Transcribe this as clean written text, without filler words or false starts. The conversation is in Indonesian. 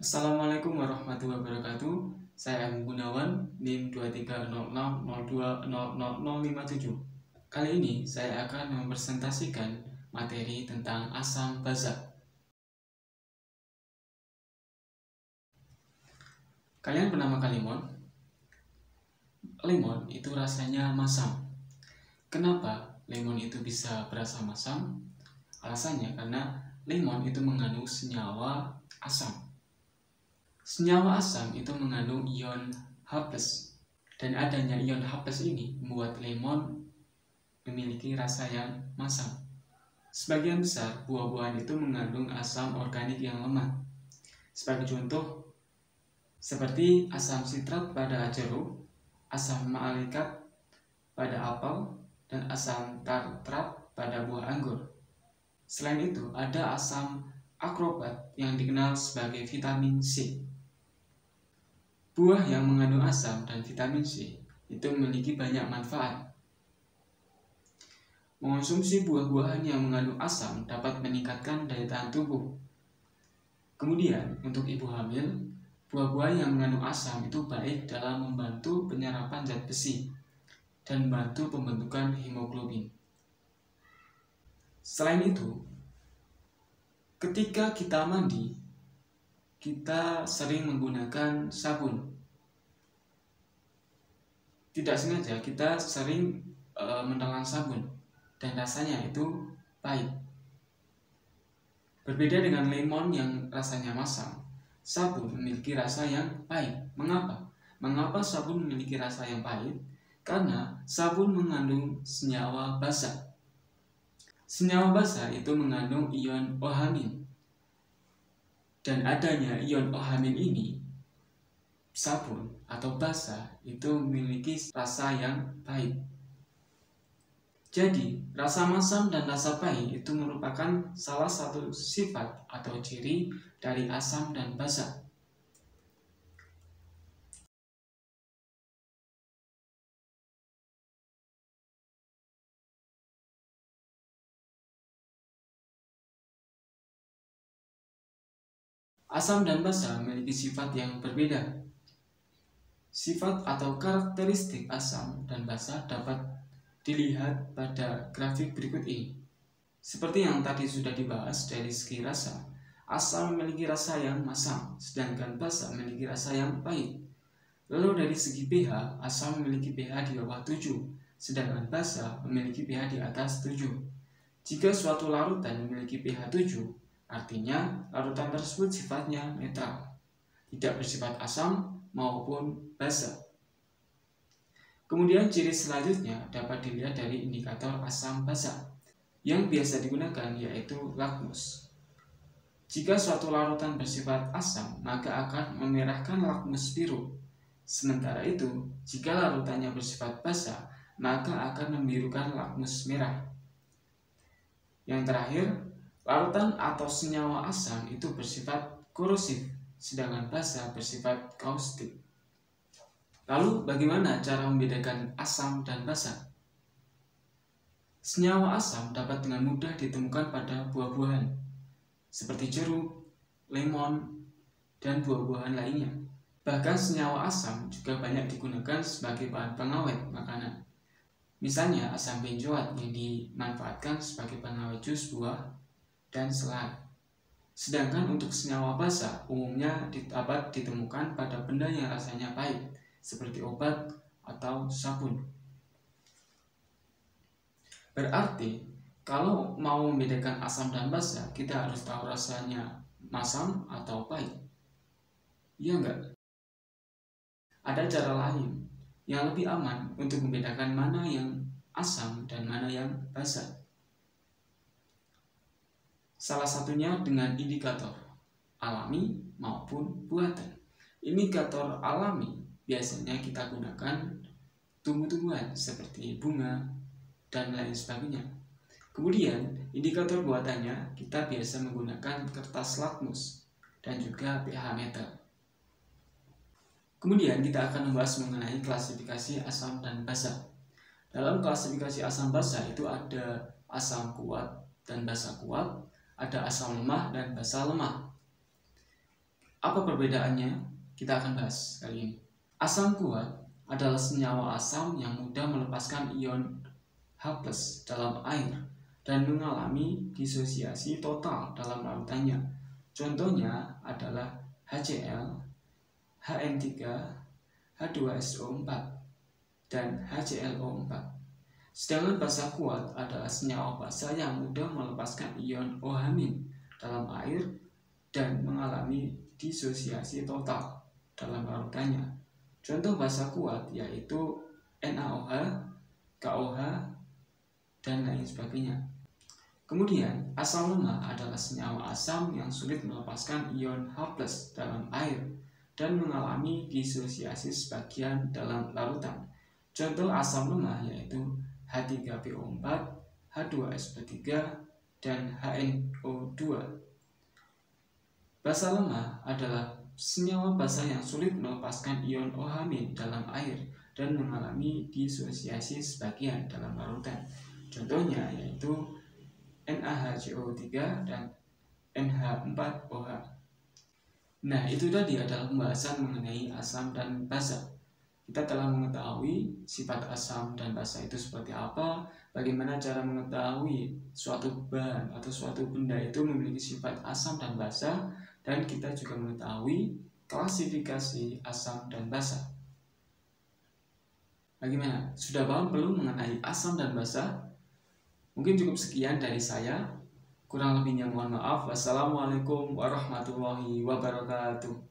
Assalamualaikum warahmatullahi wabarakatuh. Saya M. Gunawan, NIM 230602000057. Kali ini saya akan mempresentasikan materi tentang asam basa. Kalian pernah makan limon? Limon itu rasanya masam. Kenapa limon itu bisa berasa masam? Alasannya karena limon itu mengandung senyawa asam. Senyawa asam itu mengandung ion H+, dan adanya ion H+ ini membuat lemon memiliki rasa yang masam. Sebagian besar buah-buahan itu mengandung asam organik yang lemah. Sebagai contoh, seperti asam sitrat pada jeruk, asam malikat pada apel, dan asam tartrat pada buah anggur. Selain itu, ada asam akrobat yang dikenal sebagai vitamin C. Buah yang mengandung asam dan vitamin C itu memiliki banyak manfaat. Mengonsumsi buah-buahan yang mengandung asam dapat meningkatkan daya tahan tubuh. Kemudian, untuk ibu hamil, buah-buahan yang mengandung asam itu baik dalam membantu penyerapan zat besi dan membantu pembentukan hemoglobin. Selain itu, ketika kita mandi, kita sering menggunakan sabun. Tidak sengaja kita sering menelan sabun dan rasanya itu pahit. Berbeda dengan lemon yang rasanya masam, sabun memiliki rasa yang pahit. Mengapa? Mengapa sabun memiliki rasa yang pahit? Karena sabun mengandung senyawa basa. Senyawa basa itu mengandung ion ohamin. Dan adanya ion ohamin ini, sabun atau basa itu memiliki rasa yang pahit. Jadi, rasa masam dan rasa pahit itu merupakan salah satu sifat atau ciri dari asam dan basa. Asam dan basa memiliki sifat yang berbeda. Sifat atau karakteristik asam dan basa dapat dilihat pada grafik berikut ini. Seperti yang tadi sudah dibahas, dari segi rasa, asam memiliki rasa yang masam, sedangkan basa memiliki rasa yang pahit. Lalu dari segi pH, asam memiliki pH di bawah 7, sedangkan basa memiliki pH di atas 7. Jika suatu larutan memiliki pH 7, artinya larutan tersebut sifatnya netral, tidak bersifat asam maupun basa. Kemudian ciri selanjutnya dapat dilihat dari indikator asam basa. Yang biasa digunakan yaitu lakmus. Jika suatu larutan bersifat asam, maka akan memerahkan lakmus biru. Sementara itu, jika larutannya bersifat basa, maka akan membirukan lakmus merah. Yang terakhir, larutan atau senyawa asam itu bersifat korosif, sedangkan basa bersifat kaustik. Lalu bagaimana cara membedakan asam dan basa? Senyawa asam dapat dengan mudah ditemukan pada buah-buahan, seperti jeruk, lemon, dan buah-buahan lainnya. Bahkan senyawa asam juga banyak digunakan sebagai bahan pengawet makanan. Misalnya asam benzoat yang dimanfaatkan sebagai pengawet jus buah dan selai. Sedangkan untuk senyawa basa umumnya dapat ditemukan pada benda yang rasanya pahit, seperti obat atau sabun. Berarti, kalau mau membedakan asam dan basa, kita harus tahu rasanya masam atau pahit. Iya enggak? Ada cara lain yang lebih aman untuk membedakan mana yang asam dan mana yang basa. Salah satunya dengan indikator alami maupun buatan. Indikator alami biasanya kita gunakan tumbuh-tumbuhan seperti bunga dan lain sebagainya. Kemudian, indikator buatannya kita biasa menggunakan kertas lakmus dan juga pH meter. Kemudian kita akan membahas mengenai klasifikasi asam dan basa. Dalam klasifikasi asam basa itu ada asam kuat dan basa kuat, ada asam lemah dan basa lemah. Apa perbedaannya? Kita akan bahas kali ini. Asam kuat adalah senyawa asam yang mudah melepaskan ion H+ dalam air dan mengalami disosiasi total dalam larutannya. Contohnya adalah HCl, HN3, H2SO4, dan HClO4. Sedangkan basa kuat adalah senyawa basa yang mudah melepaskan ion OH- dalam air dan mengalami disosiasi total dalam larutannya. Contoh basa kuat yaitu NaOH, KOH, dan lain sebagainya. Kemudian, asam lemah adalah senyawa asam yang sulit melepaskan ion H+ dalam air dan mengalami disosiasi sebagian dalam larutan. Contoh asam lemah yaitu H3PO4, H2SO3, dan HNO2. Basa lemah adalah senyawa basa yang sulit melepaskan ion OH- dalam air dan mengalami disosiasi sebagian dalam larutan. Contohnya yaitu NaHCO3 dan NH4OH. Nah, itu tadi adalah pembahasan mengenai asam dan basa. Kita telah mengetahui sifat asam dan basa itu seperti apa, bagaimana cara mengetahui suatu bahan atau suatu benda itu memiliki sifat asam dan basa, dan kita juga mengetahui klasifikasi asam dan basa. Bagaimana? Sudah paham belum mengenai asam dan basa? Mungkin cukup sekian dari saya. Kurang lebihnya mohon maaf. Wassalamualaikum warahmatullahi wabarakatuh.